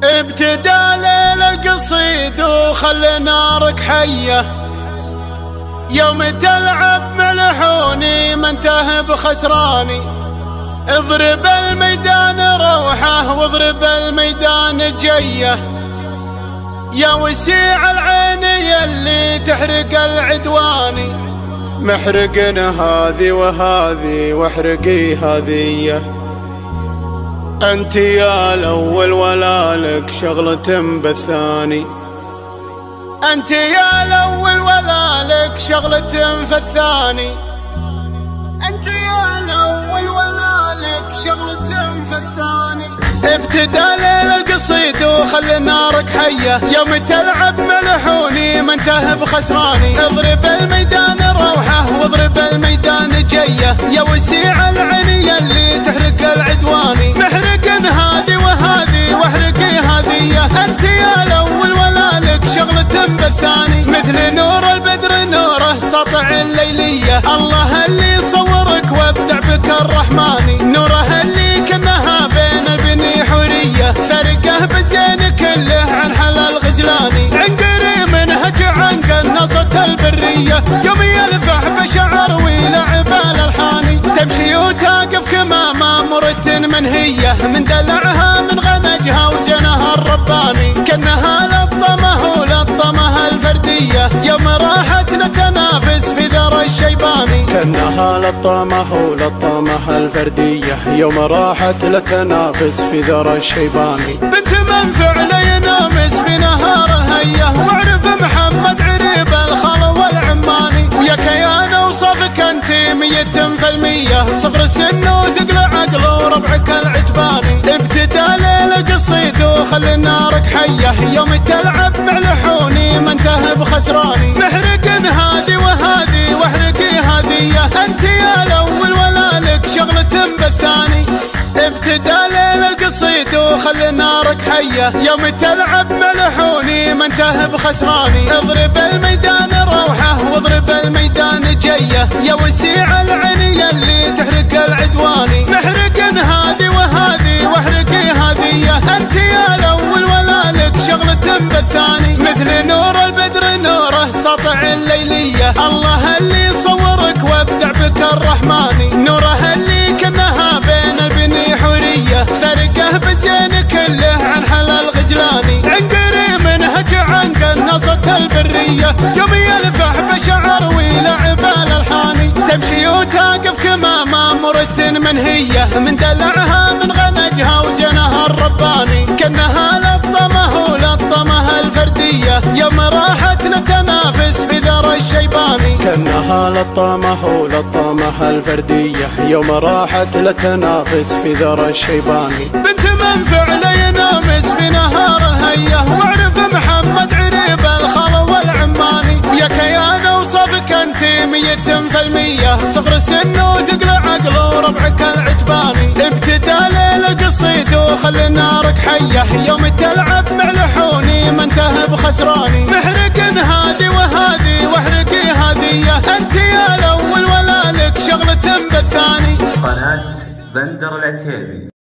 ابتدى ليل القصيد وخلي نارك حية، يوم تلعب ملحوني ما انتهى بخسراني. اضرب الميدان روحه واضرب الميدان جيه، يا وسيع العين يلي تحرق العدواني. محرقنا هذي وهذي واحرقي هذيه، انت يا الاول ولا لك شغلة بالثاني. انت يا الاول ولا لك شغلة في الثاني. انت يا الاول ولا لك شغلة في الثاني. ابتدى ليل القصيد وخلي نارك حية، يوم تلعب ملحوني ما انتهى بخسراني. اضرب الميدان روحه واضرب الميدان جيه، يا وسيع العين يلي تحرق العدواني. محرقن هذي وهذي واحرقي هذيه، انت يا الاول ولا لك شغلة بالثاني. مثل نور البدر نوره سطع الليلية، الله اللي صورك وابدع بك الرحماني. نوره اللي كنها بين البني حورية، فرقه بزين كله عن حلال غزلاني. عنقري منهج عن قناصة البرية، يوم يلفح بشعر ويلعب الالحاني. تمشي وتقف كما مامورة منهية، من دلعها من غنجها وزنها الرباني. كانها لطمه ولطمها الفردية، يوم راحت نتنافس في ذر الشيباني. كانها لطمه ولطمها الفردية، يوم راحت لتنافس في ذر الشيباني. بنت من فعل ينامس في نهار الهية، واعرف محمد عريب الخل والعماني. ويا كيان اوصافك انت 100%، صغر سن وثقل عقل وربعك العجباني. ابتدى ليل القصيد وخلي نارك حية، يوم تلعب ملحوني ما انتهى بخسراني. محرقن هذي وهذي واحرقي هذيه، انت يا الاول ولا لك شغلة بالثاني. ابتدى ليل القصيد وخلي نارك حية، يوم تلعب ملحوني ما انتهى بخسراني. اضرب الميدان روحه واضرب الميدان جيه، يا وسيع العين يلي تحرق العدواني. محرقن هذي وهذي واحرقي هذيه، انت يا الاول ولا لك شغلة بالثاني. مثل نور البدر نوره سطع الليلية، الله اللي صورك وابدع بك الرحماني. نوره اللي كنها بين البني حورية، فرقه بزين كله عن حلال غزلاني. عنقري منهج عن قناصة البرية، يوم يلفح بشعر ويلعب الالحاني. تمشي وتقف كما مامورة منهية، من دلعها من غنجها وزنها الرباني. كانها لطمه ولطمها الفردية، يوم راحت نتنافس في ذر الشيباني. كانها لطمه ولطمها الفردية، يوم راحت لتنافس في ذر الشيباني. بنت من فعل ينامس في نهار الهية، واعرف محمد عريب الخل والعماني. ويا كيان اوصافك انت 100%، صغر سن وثقل عقل وربعك العجباني. ابتدى ليل القصيد وخلي نارك حية، يوم تلعب ملحوني ما انتهى بخسراني. محرقن هذي وهذي واحرقي هذيه، انت يا الاول ولا لك شغلة بالثاني. قناة بندر العتيبي.